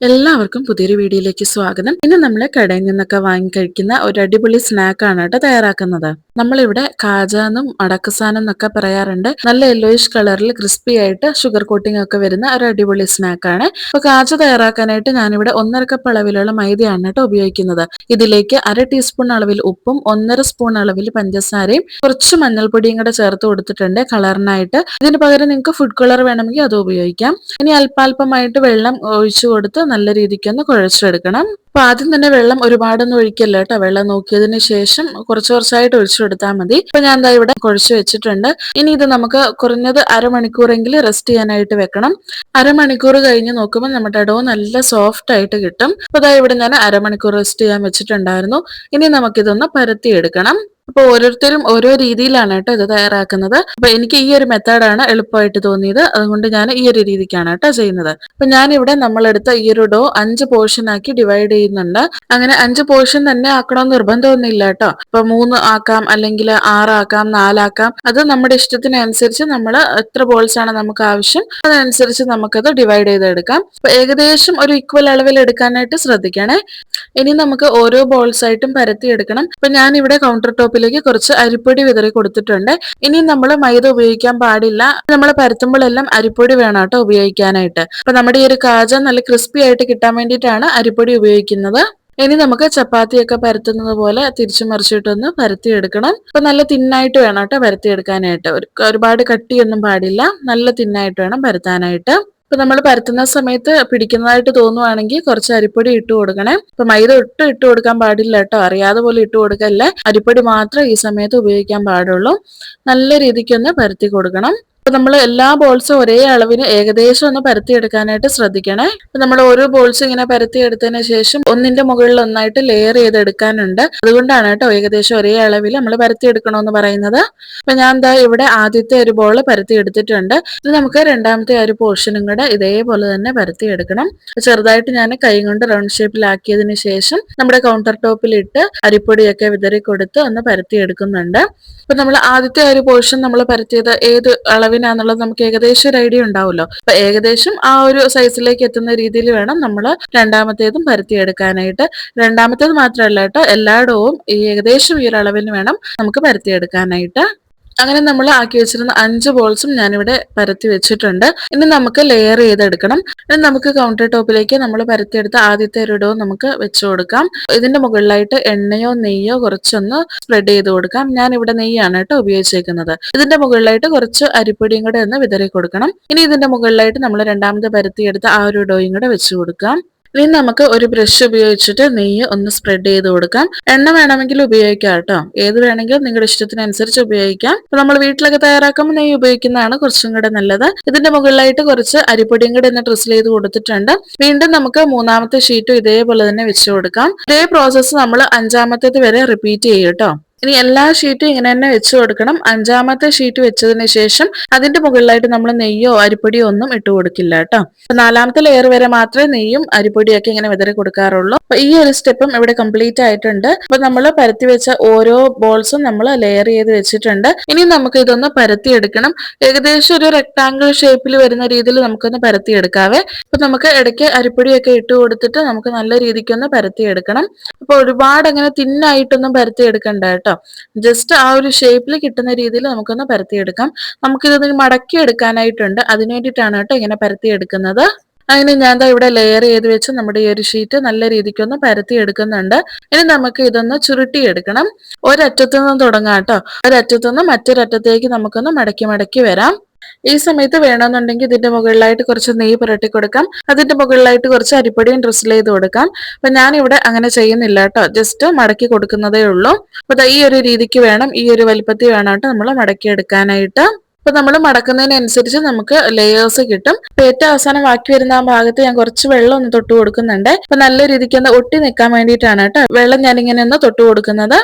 എല്ലാവർക്കും പുതിയൊരു വീഡിയോയിലേക്ക് സ്വാഗതം. ഇന്ന് നമ്മൾ കടയിൽ നിന്നൊക്കെ വാങ്ങി കഴിക്കുന്ന ഒരു അടിപൊളി സ്നാക്കാണ് കേട്ടോ തയ്യാറാക്കുന്നത്. നമ്മളിവിടെ കാജാന്നും അടക്കസാനം എന്നൊക്കെ പറയാറുണ്ട്. നല്ല യെല്ലോയിഷ് കളറിൽ ക്രിസ്പി ആയിട്ട് ഷുഗർ കോട്ടിംഗ് ഒക്കെ വരുന്ന ഒരു അടിപൊളി സ്നാക്കാണ്. അപ്പൊ കാജ തയ്യാറാക്കാനായിട്ട് ഞാനിവിടെ 1.5 കപ്പ് അളവിലുള്ള മൈദയാണ് കേട്ടോ ഉപയോഗിക്കുന്നത്. ഇതിലേക്ക് 1/2 ടീസ്പൂൺ അളവിൽ ഉപ്പും 1.5 സ്പൂൺ അളവിൽ പഞ്ചസാരയും കുറച്ച് മഞ്ഞൾപ്പൊടിയും കൂടെ ചേർത്ത് കൊടുത്തിട്ടുണ്ട് കളറിനായിട്ട്. ഇതിന് പകരം നിങ്ങൾക്ക് ഫുഡ് കളർ വേണമെങ്കിൽ അത് ഉപയോഗിക്കാം. ഇനി അല്പാൽപമായിട്ട് വെള്ളം ഒഴിച്ചു കൊടുത്ത് നല്ല രീതിക്കൊന്ന് കുഴച്ചെടുക്കണം. അപ്പൊ ആദ്യം തന്നെ വെള്ളം ഒരുപാടൊന്നും ഒഴിക്കല്ല കേട്ടോ. വെള്ളം നോക്കിയതിന് ശേഷം കുറച്ച് കുറച്ചായിട്ട് ഒഴിച്ചു കൊടുത്താൽ മതി. ഇപ്പൊ ഞാൻ എന്താ ഇവിടെ കുഴച്ച് വെച്ചിട്ടുണ്ട്. ഇനി ഇത് നമുക്ക് കുറഞ്ഞത് അരമണിക്കൂറെങ്കിലും റെസ്റ്റ് ചെയ്യാനായിട്ട് വെക്കണം. അരമണിക്കൂർ കഴിഞ്ഞ് നോക്കുമ്പോൾ നമ്മുടെ ഡോ നല്ല സോഫ്റ്റ് ആയിട്ട് കിട്ടും. അപ്പൊ അതാ ഇവിടെ ഞാൻ അരമണിക്കൂർ റെസ്റ്റ് ചെയ്യാൻ വെച്ചിട്ടുണ്ടായിരുന്നു. ഇനി നമുക്കിതൊന്ന് പരത്തിയെടുക്കണം. അപ്പൊ ഓരോരുത്തരും ഓരോ രീതിയിലാണ് കേട്ടോ ഇത് തയ്യാറാക്കുന്നത്. അപ്പൊ എനിക്ക് ഈ ഒരു മെത്തേഡാണ് എളുപ്പമായിട്ട് തോന്നിയത്. അതുകൊണ്ട് ഞാൻ ഈ ഒരു രീതിക്കാണ് കേട്ടോ ചെയ്യുന്നത്. അപ്പൊ ഞാനിവിടെ നമ്മളെടുത്ത ഈ ഒരു ഡോ 5 പോർഷൻ ആക്കി ഡിവൈഡ് ചെയ്യുന്നുണ്ട്. അങ്ങനെ 5 പോർഷൻ തന്നെ ആക്കണമെന്ന് നിർബന്ധമൊന്നുമില്ല കേട്ടോ. ഇപ്പൊ 3 ആക്കാം, അല്ലെങ്കിൽ 6 ആക്കാം, 4 ആക്കാം. അത് നമ്മുടെ ഇഷ്ടത്തിനനുസരിച്ച് നമ്മൾ എത്ര ബോൾസ് ആണ് നമുക്ക് ആവശ്യം അതനുസരിച്ച് നമുക്കത് ഡിവൈഡ് ചെയ്തെടുക്കാം. അപ്പൊ ഏകദേശം ഒരു ഈക്വൽ അളവിൽ എടുക്കാനായിട്ട് ശ്രദ്ധിക്കണേ. ഇനി നമുക്ക് ഓരോ ബോൾസ് ആയിട്ടും പരത്തി എടുക്കണം. അപ്പൊ ഞാൻ ഇവിടെ കൗണ്ടർ ടോപ്പിലേക്ക് കുറച്ച് അരിപ്പൊടി വിതറി കൊടുത്തിട്ടുണ്ട്. ഇനി നമ്മൾ മൈദ ഉപയോഗിക്കാൻ പാടില്ല. നമ്മൾ പരത്തുമ്പോഴെല്ലാം അരിപ്പൊടി വേണം കേട്ടോ ഉപയോഗിക്കാനായിട്ട്. അപ്പൊ നമ്മുടെ ഈ ഒരു കാജ നല്ല ക്രിസ്പി ആയിട്ട് കിട്ടാൻ വേണ്ടിയിട്ടാണ് അരിപ്പൊടി ഉപയോഗിക്കുന്നത്. ഇനി നമുക്ക് ചപ്പാത്തിയൊക്കെ പരത്തുന്നത് പോലെ തിരിച്ചു മറിച്ചിട്ടൊന്ന് പരത്തിയെടുക്കണം. അപ്പൊ നല്ല തിന്നായിട്ട് വേണം കേട്ടോ പരത്തിയെടുക്കാനായിട്ട്. ഒരുപാട് കട്ടിയൊന്നും പാടില്ല. നല്ല തിന്നായിട്ട് വേണം പരത്താനായിട്ട്. ഇപ്പൊ നമ്മൾ പരത്തുന്ന സമയത്ത് പിടിക്കുന്നതായിട്ട് തോന്നുവാണെങ്കിൽ കുറച്ച് അരിപ്പൊടി ഇട്ട് കൊടുക്കണേ. ഇപ്പൊ മൈദ ഒട്ടും ഇട്ട് കൊടുക്കാൻ പാടില്ല കേട്ടോ. അറിയാതെ പോലെ ഇട്ട് കൊടുക്കല്ലേ. അരിപ്പൊടി മാത്രം ഈ സമയത്ത് ഉപയോഗിക്കാൻ പാടുള്ളൂ. നല്ല രീതിക്കൊന്ന് പരത്തി കൊടുക്കണം. അപ്പൊ നമ്മൾ എല്ലാ ബോൾസും ഒരേ അളവിന് ഏകദേശം ഒന്ന് പരത്തിയെടുക്കാനായിട്ട് ശ്രദ്ധിക്കണേ. അപ്പൊ നമ്മൾ ഓരോ ബോൾസ് ഇങ്ങനെ പരത്തിയെടുത്തതിന് ശേഷം ഒന്നിന്റെ മുകളിൽ ഒന്നായിട്ട് ലെയർ ചെയ്തെടുക്കാനുണ്ട്. അതുകൊണ്ടാണ് കേട്ടോ ഏകദേശം ഒരേ അളവിൽ നമ്മൾ പരത്തിയെടുക്കണമെന്ന് പറയുന്നത്. അപ്പൊ ഞാൻ എന്താ ഇവിടെ ആദ്യത്തെ ഒരു ബോൾ പരത്തിയെടുത്തിട്ടുണ്ട്. ഇത് നമുക്ക് രണ്ടാമത്തെ ഒരു പോർഷനും കൂടെ ഇതേപോലെ തന്നെ പരത്തിയെടുക്കണം. ചെറുതായിട്ട് ഞാൻ കൈ കൊണ്ട് റൗണ്ട് ഷേപ്പിലാക്കിയതിന് ശേഷം നമ്മുടെ കൗണ്ടർ ടോപ്പിലിട്ട് അരിപ്പൊടിയൊക്കെ വിതറി കൊടുത്ത് ഒന്ന് പരത്തിയെടുക്കുന്നുണ്ട്. അപ്പൊ നമ്മൾ ആദ്യത്തെ ഒരു പോർഷൻ നമ്മൾ പരത്തിയത് ഏത് അളവിനാന്നുള്ളത് നമുക്ക് ഏകദേശം ഒരു ഐഡിയ ഉണ്ടാവുമല്ലോ. അപ്പൊ ഏകദേശം ആ ഒരു സൈസിലേക്ക് എത്തുന്ന രീതിയിൽ വേണം നമ്മൾ രണ്ടാമത്തേതും പരത്തിയെടുക്കാനായിട്ട്. രണ്ടാമത്തേത് മാത്രമല്ല കേട്ടോ, എല്ലായിടവും ഏകദേശം ഈ ഒരു അളവിന് വേണം നമുക്ക് പരത്തിയെടുക്കാനായിട്ട്. അങ്ങനെ നമ്മൾ ആക്കി വെച്ചിരുന്ന 5 ബോൾസും ഞാനിവിടെ പരത്തി വെച്ചിട്ടുണ്ട്. ഇനി നമുക്ക് ലെയർ ചെയ്തെടുക്കണം. ഇനി നമുക്ക് കൗണ്ടർ ടോപ്പിലേക്ക് നമ്മൾ പരത്തിയെടുത്ത ആദ്യത്തെ ഒരു ഡോ നമുക്ക് വെച്ചു കൊടുക്കാം. ഇതിന്റെ മുകളിലായിട്ട് എണ്ണയോ നെയ്യോ കുറച്ചൊന്ന് സ്പ്രെഡ് ചെയ്ത് കൊടുക്കാം. ഞാൻ ഇവിടെ നെയ്യാണ് കേട്ടോ ഉപയോഗിച്ചേക്കുന്നത്. ഇതിന്റെ മുകളിലായിട്ട് കുറച്ച് അരിപ്പൊടിയും കൂടെ ഒന്ന് വിതറി കൊടുക്കണം. ഇനി ഇതിന്റെ മുകളിലായിട്ട് നമ്മൾ രണ്ടാമത് പരത്തിയെടുത്ത ആ ഒരു ഡോയും കൂടെ വെച്ചു കൊടുക്കാം. ഇനി നമുക്ക് ഒരു ബ്രഷ് ഉപയോഗിച്ചിട്ട് നെയ്യ് ഒന്ന് സ്പ്രെഡ് ചെയ്ത് കൊടുക്കാം. എണ്ണ വേണമെങ്കിൽ ഉപയോഗിക്കാം കേട്ടോ. ഏത് വേണമെങ്കിലും നിങ്ങളുടെ ഇഷ്ടത്തിനനുസരിച്ച് ഉപയോഗിക്കാം. അപ്പൊ നമ്മൾ വീട്ടിലൊക്കെ തയ്യാറാക്കുമ്പോൾ നെയ്യ് ഉപയോഗിക്കുന്നതാണ് കുറച്ചും കൂടെ നല്ലത്. ഇതിന്റെ മുകളിലായിട്ട് കുറച്ച് അരിപ്പൊടിയും കൂടെ ഒന്ന് ഡ്രിസിൽ ചെയ്ത് കൊടുത്തിട്ടുണ്ട്. വീണ്ടും നമുക്ക് മൂന്നാമത്തെ ഷീറ്റും ഇതേപോലെ തന്നെ വെച്ചു കൊടുക്കാം. ഇതേ പ്രോസസ്സ് നമ്മൾ 5ാമത്തേത് വരെ റിപ്പീറ്റ് ചെയ്യും കേട്ടോ. ഇനി എല്ലാ ഷീറ്റും ഇങ്ങനെ തന്നെ വെച്ച് കൊടുക്കണം. 5ാമത്തെ ഷീറ്റ് വെച്ചതിന് ശേഷം അതിന്റെ മുകളിലായിട്ട് നമ്മൾ നെയ്യോ അരിപ്പൊടിയോ ഒന്നും ഇട്ട് കൊടുക്കില്ല കേട്ടോ. അപ്പൊ 4ാമത്തെ ലെയർ വരെ മാത്രമേ നെയ്യും അരിപ്പൊടിയൊക്കെ ഇങ്ങനെ വിതറി കൊടുക്കാറുള്ളൂ. അപ്പൊ ഈ ഒരു സ്റ്റെപ്പും ഇവിടെ കംപ്ലീറ്റ് ആയിട്ടുണ്ട്. അപ്പൊ നമ്മൾ പരത്തി വെച്ച ഓരോ ബോൾസും നമ്മൾ ലെയർ ചെയ്ത് വെച്ചിട്ടുണ്ട്. ഇനി നമുക്ക് ഇതൊന്ന് പരത്തിയെടുക്കണം. ഏകദേശം ഒരു റെക്ടാംഗിൾ ഷേപ്പിൽ വരുന്ന രീതിയിൽ നമുക്കൊന്ന് പരത്തിയെടുക്കാവേ. അപ്പൊ നമുക്ക് ഇടയ്ക്ക് അരിപ്പൊടിയൊക്കെ ഇട്ട് കൊടുത്തിട്ട് നമുക്ക് നല്ല രീതിക്കൊന്ന് പരത്തിയെടുക്കണം. അപ്പൊ ഒരുപാട് അങ്ങനെ തിന്നായിട്ടൊന്നും പരത്തിയെടുക്കണ്ട കേട്ടോ. ജസ്റ്റ് ആ ഒരു ഷേപ്പിൽ കിട്ടുന്ന രീതിയിൽ നമുക്കൊന്ന് പരത്തിയെടുക്കാം. നമുക്കിതൊന്ന് മടക്കി എടുക്കാനായിട്ടുണ്ട്. അതിനു വേണ്ടിയിട്ടാണ് കേട്ടോ ഇങ്ങനെ പരത്തിയെടുക്കുന്നത്. അങ്ങനെ ഞാൻ ഇവിടെ ലെയർ ചെയ്ത് വെച്ച് നമ്മുടെ ഈ ഒരു ഷീറ്റ് നല്ല രീതിക്കൊന്ന് പരത്തി എടുക്കുന്നുണ്ട്. ഇനി നമുക്ക് ഇതൊന്ന് ചുരുട്ടിയെടുക്കണം. ഒരറ്റത്തു നിന്ന് തുടങ്ങാം കേട്ടോ. ഒരറ്റത്തു നിന്ന് മറ്റൊരറ്റത്തേക്ക് നമുക്കൊന്ന് മടക്കി മടക്കി വരാം. ഈ സമയത്ത് വേണമെന്നുണ്ടെങ്കിൽ ഇതിന്റെ മുകളിലായിട്ട് കുറച്ച് നെയ്യ് പുരട്ടി കൊടുക്കാം. അതിന്റെ മുകളിലായിട്ട് കുറച്ച് അരിപ്പൊടിയും ഡ്രിസിൽ ചെയ്ത് കൊടുക്കാം. അപ്പൊ ഞാനിവിടെ അങ്ങനെ ചെയ്യുന്നില്ല കേട്ടോ. ജസ്റ്റ് മടക്കി കൊടുക്കുന്നതേ ഉള്ളൂ. അപ്പൊ ഈ ഒരു രീതിക്ക് വേണം, ഈ ഒരു വലിപ്പത്തിൽ വേണം കേട്ടോ നമ്മൾ മടക്കി എടുക്കാനായിട്ട്. അപ്പൊ നമ്മൾ മടക്കുന്നതിനനുസരിച്ച് നമുക്ക് ലെയേഴ്സ് കിട്ടും. ഏറ്റവും അവസാനം ബാക്കി വരുന്ന ആ ഭാഗത്ത് ഞാൻ കുറച്ച് വെള്ളം ഒന്ന് തൊട്ട് കൊടുക്കുന്നുണ്ട്. അപ്പൊ നല്ല രീതിക്ക് ഒന്ന് ഒട്ടി നിൽക്കാൻ വേണ്ടിയിട്ടാണ് കേട്ടോ വെള്ളം ഞാനിങ്ങനെ ഒന്ന് തൊട്ട് കൊടുക്കുന്നത്.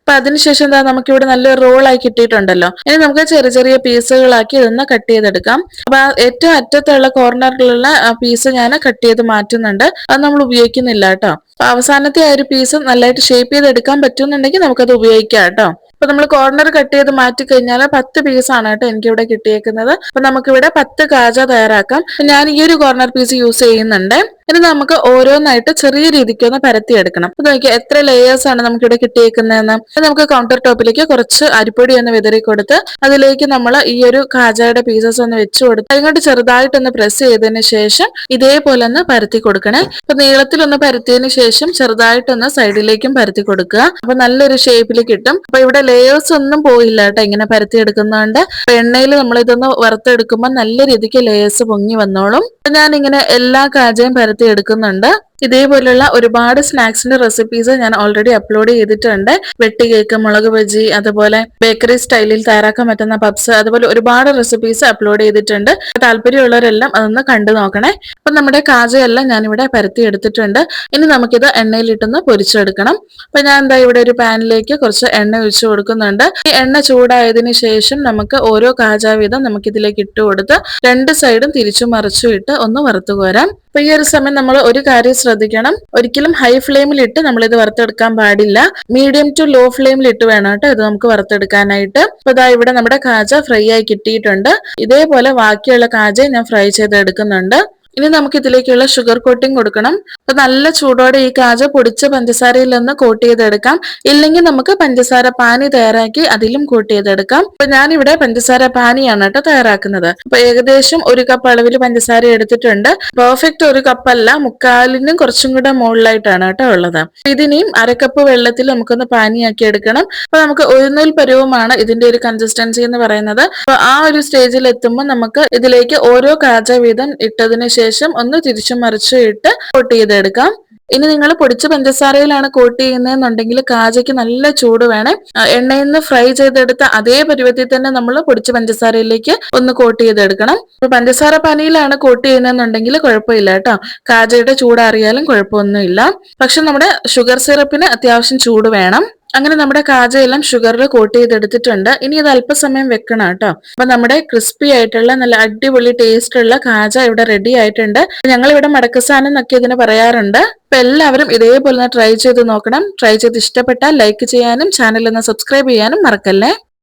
അപ്പൊ അതിനുശേഷം എന്താ നമുക്കിവിടെ നല്ലൊരു റോളായി കിട്ടിയിട്ടുണ്ടല്ലോ. ഇനി നമുക്ക് ചെറിയ ചെറിയ പീസുകളാക്കി ഇതൊന്ന് കട്ട് ചെയ്തെടുക്കാം. അപ്പൊ ഏറ്റവും അറ്റത്തുള്ള കോർണറിലുള്ള പീസ് ഞാൻ കട്ട് ചെയ്ത് മാറ്റുന്നുണ്ട്. അത് നമ്മൾ ഉപയോഗിക്കുന്നില്ല കേട്ടോ. അപ്പൊ അവസാനത്തെ ആ ഒരു പീസ് നല്ലതായിട്ട് ഷേപ്പ് ചെയ്തെടുക്കാൻ പറ്റുന്നുണ്ടെങ്കിൽ നമുക്കത് ഉപയോഗിക്കാം കേട്ടോ. അപ്പൊ നമ്മൾ കോർണർ കട്ട് ചെയ്ത് മാറ്റി കഴിഞ്ഞാൽ 10 പീസാണ് കേട്ടോ എനിക്കിവിടെ കിട്ടിയേക്കുന്നത്. അപ്പൊ നമുക്കിവിടെ 10 കാജ തയ്യാറാക്കാം. ഞാൻ ഈ ഒരു കോർണർ പീസ് യൂസ് ചെയ്യുന്നുണ്ട്. ഇനി നമുക്ക് ഓരോന്നായിട്ട് ചെറിയ രീതിക്ക് ഒന്ന് പരത്തിയെടുക്കണം. അപ്പൊ നോക്കിയാൽ എത്ര ലേയേഴ്സ് ആണ് നമുക്കിവിടെ കിട്ടിയേക്കുന്നതെന്ന്. നമുക്ക് കൗണ്ടർ ടോപ്പിലേക്ക് കുറച്ച് അരിപ്പൊടി ഒന്ന് വിതറി കൊടുത്ത് അതിലേക്ക് നമ്മൾ ഈ ഒരു കാജയുടെ പീസസ് ഒന്ന് വെച്ച് കൊടുത്ത് അതിങ്ങോട്ട് ചെറുതായിട്ടൊന്ന് പ്രസ് ചെയ്തതിന് ശേഷം ഇതേപോലെ ഒന്ന് പരത്തി കൊടുക്കണേ. അപ്പൊ നീളത്തിലൊന്ന് പരത്തിയതിന് ശേഷം ചെറുതായിട്ടൊന്ന് സൈഡിലേക്കും പരത്തി കൊടുക്കുക. അപ്പൊ നല്ലൊരു ഷേപ്പിൽ കിട്ടും. അപ്പൊ ഇവിടെ ലേയേഴ്സ് ഒന്നും പോയില്ല കേട്ടോ ഇങ്ങനെ പരത്തി എടുക്കുന്നതുകൊണ്ട്. എണ്ണയിൽ നമ്മൾ ഇതൊന്ന് വറുത്തെടുക്കുമ്പോൾ നല്ല രീതിക്ക് ലേയേഴ്സ് പൊങ്ങി വന്നോളും. ഞാൻ ഇങ്ങനെ എല്ലാ കാജയും പരത്തി എടുക്കുന്നുണ്ട്. ഇതേപോലുള്ള ഒരുപാട് സ്നാക്സിന്റെ റെസിപ്പീസ് ഞാൻ ഓൾറെഡി അപ്ലോഡ് ചെയ്തിട്ടുണ്ട്. വെട്ടി കേക്ക്, മുളക് ബജി, അതുപോലെ ബേക്കറി സ്റ്റൈലിൽ തയ്യാറാക്കാൻ പറ്റുന്ന പപ്സ്, അതുപോലെ ഒരുപാട് റെസിപ്പീസ് അപ്ലോഡ് ചെയ്തിട്ടുണ്ട്. താല്പര്യമുള്ളവരെല്ലാം അതൊന്ന് കണ്ടു നോക്കണേ. അപ്പൊ നമ്മുടെ കാജയെല്ലാം ഞാനിവിടെ പരത്തി എടുത്തിട്ടുണ്ട്. ഇനി നമുക്കിത് എണ്ണയിലിട്ടൊന്ന് പൊരിച്ചെടുക്കണം. അപ്പൊ ഞാൻ എന്താ ഇവിടെ ഒരു പാനിലേക്ക് കുറച്ച് എണ്ണ ഒഴിച്ചു കൊടുക്കുന്നുണ്ട്. ഈ എണ്ണ ചൂടായതിനു ശേഷം നമുക്ക് ഓരോ കാജ വീതം നമുക്കിതിലേക്ക് ഇട്ട് കൊടുത്ത് 2 സൈഡും തിരിച്ചും മറിച്ചും ഇട്ട് ഒന്ന് വറുത്തു കോരാം. അപ്പൊ ഈ ഒരു സമയം നമ്മൾ ഒരു കാര്യം ശ്രദ്ധിക്കണം, ഒരിക്കലും ഹൈ ഫ്ലെയിമിൽ ഇട്ട് നമ്മൾ ഇത് വറുത്തെടുക്കാൻ പാടില്ല. മീഡിയം ടു ലോ ഫ്ലെയിമിൽ ഇട്ട് വേണം കേട്ടോ ഇത് നമുക്ക് വറുത്തെടുക്കാനായിട്ട്. അപ്പൊ ഇതാ ഇവിടെ നമ്മുടെ കാജ ഫ്രൈ ആയി കിട്ടിയിട്ടുണ്ട്. ഇതേപോലെ ബാക്കിയുള്ള കാജ ഞാൻ ഫ്രൈ ചെയ്തെടുക്കുന്നുണ്ട്. ഇനി നമുക്ക് ഇതിലേക്കുള്ള ഷുഗർ കോട്ടിംഗ് കൊടുക്കണം. അപ്പൊ നല്ല ചൂടോടെ ഈ കാജ പൊടിച്ച പഞ്ചസാരയിൽ ഒന്ന് കോട്ട് ചെയ്തെടുക്കാം. ഇല്ലെങ്കിൽ നമുക്ക് പഞ്ചസാര പാനി തയ്യാറാക്കി അതിലും കോട്ട് ചെയ്തെടുക്കാം. അപ്പൊ ഞാനിവിടെ പഞ്ചസാര പാനിയാണ് കേട്ടോ തയ്യാറാക്കുന്നത്. അപ്പൊ ഏകദേശം 1 കപ്പ് അളവിൽ പഞ്ചസാര എടുത്തിട്ടുണ്ട്. പെർഫെക്റ്റ് 1 കപ്പല്ല, മുക്കാലിനും കുറച്ചും കൂടെ മുകളിലായിട്ടാണ് കേട്ടോ ഉള്ളത്. ഇതിനെയും 1/2 കപ്പ് വെള്ളത്തിൽ നമുക്കൊന്ന് പാനിയാക്കി എടുക്കണം. അപ്പൊ നമുക്ക് ഒരു നൂൽ പരുവമാണ് ഇതിന്റെ ഒരു കൺസിസ്റ്റൻസി എന്ന് പറയുന്നത്. അപ്പൊ ആ ഒരു സ്റ്റേജിൽ എത്തുമ്പോൾ നമുക്ക് ഇതിലേക്ക് ഓരോ കാജ വീതം ഇട്ടതിന് ശേഷം ഒന്ന് തിരിച്ചും മറിച്ചും ഇട്ട് കോട്ട് ചെയ്തെടുക്കാം. ഇനി നിങ്ങൾ പൊടിച്ച പഞ്ചസാരയിലാണ് കോട്ട് ചെയ്യുന്നതെന്നുണ്ടെങ്കിൽ കാജയ്ക്ക് നല്ല ചൂട് വേണം. എണ്ണയിൽ നിന്ന് ഫ്രൈ ചെയ്തെടുത്ത അതേ പരുവത്തിൽ തന്നെ നമ്മൾ പൊടിച്ച പഞ്ചസാരയിലേക്ക് ഒന്ന് കോട്ട് ചെയ്തെടുക്കണം. ഇപ്പൊ പഞ്ചസാര പാനിയിലാണ് കോട്ട് ചെയ്യുന്നതെന്നുണ്ടെങ്കിൽ കുഴപ്പമില്ല കേട്ടോ, കാജയുടെ ചൂട് അറിയാലും കുഴപ്പമൊന്നുമില്ല. പക്ഷെ നമ്മുടെ ഷുഗർ സിറപ്പിന് അത്യാവശ്യം ചൂട് വേണം. അങ്ങനെ നമ്മുടെ കാജയെല്ലാം ഷുഗറിൽ കോട്ട് ചെയ്തെടുത്തിട്ടുണ്ട്. ഇനി ഇത് അല്പസമയം വെക്കണം കേട്ടോ. അപ്പൊ നമ്മുടെ ക്രിസ്പി ആയിട്ടുള്ള നല്ല അടിപൊളി ടേസ്റ്റ് ഉള്ള കാജ ഇവിടെ റെഡി ആയിട്ടുണ്ട്. ഞങ്ങൾ ഇവിടെ മടക്കസാനം എന്നൊക്കെ ഇതിന് പറയാറുണ്ട്. അപ്പൊ എല്ലാവരും ഇതേപോലെ ട്രൈ ചെയ്ത് നോക്കണം. ട്രൈ ചെയ്ത് ഇഷ്ടപ്പെട്ടാൽ ലൈക്ക് ചെയ്യാനും ചാനൽ ഒന്ന് സബ്സ്ക്രൈബ് ചെയ്യാനും മറക്കല്ലേ.